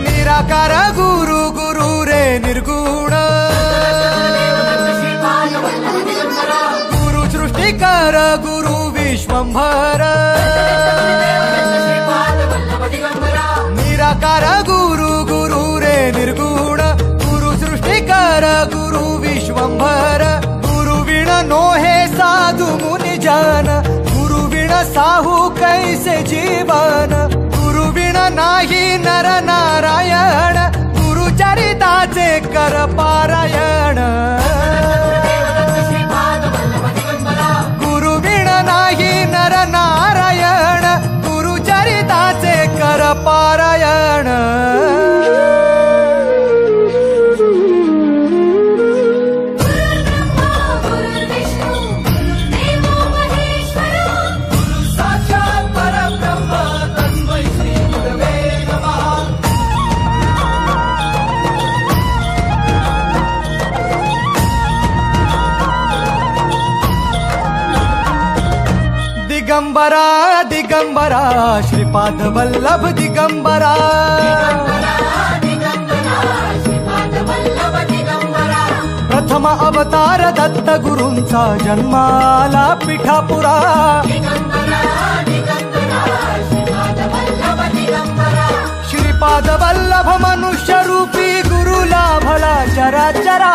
निराकार गुरु गुरु रे निर्गुण गुरु सृष्टिकर गुरु विश्वंभर निराकार गुरु गुरु रे निर्गुण गुरु सृष्टिकर गुरु विश्वंभर गुरु विण नोहे साधु मुनि जन गुरु विण साहू कैसे जीवन गुरु विण नाही नर नारायण गुरु चरिताचे कर पारायण गुरु विण नाही नर नारायण गुरु चरिताचे कर पारायण दिगंबरा दिगंबरा श्रीपाद वल्लभ दिगंबरा प्रथम अवतार दत्त गुरूंचा जन्माला पिठापुरा श्रीपाद वल्लभ मनुष्य रूपी गुरु लाभला चराचरा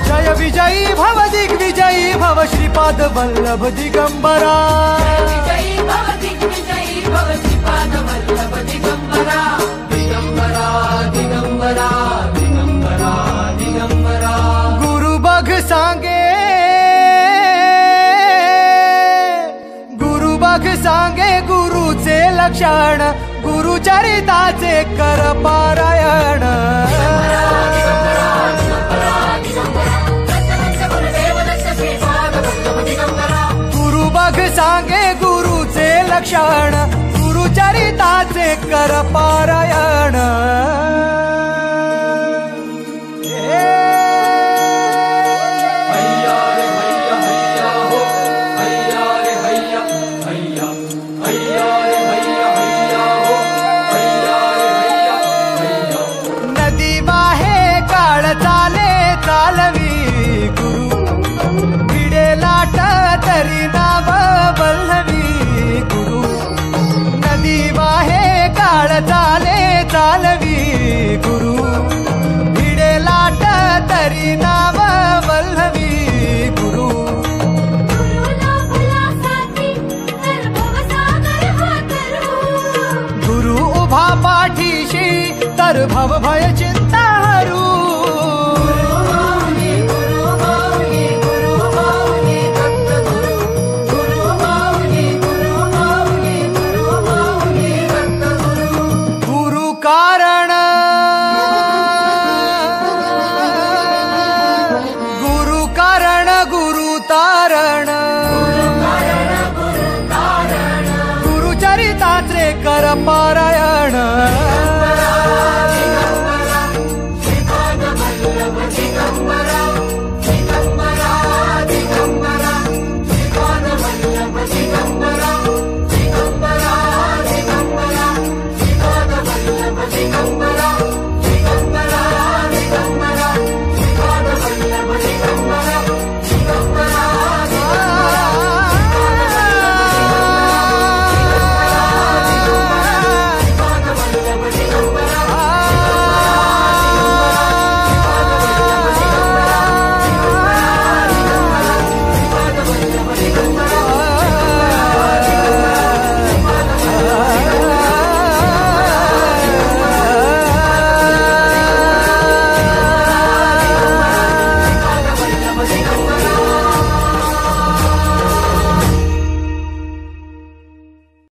जय विजयी भव दिग्विजयी भव श्रीपाद वल्लभ दिगंबरा दिगंबरा दिगंबरा दिगंबरा दिगंबरा गुरु बघ सांगे गुरु बघ सांगे गुरुचे लक्षण गुरु चरिताचे कर पारायण गुरु बघ सांगे गुरुचे लक्षण गुरु चरिताचे कर पारायण नदी वाहे काळ चाले चालवी गुरु भिडे लाट तरी नाव वल्लवी गुरु नदी वाहे काळ चाले चालवी गुरु भिडे लाट तरी नाव वल्लवी गुरु गुरु उभा पाठीशी तर भव भय चिंता हरू गुरु कारण गुरु कारण गुरु तारण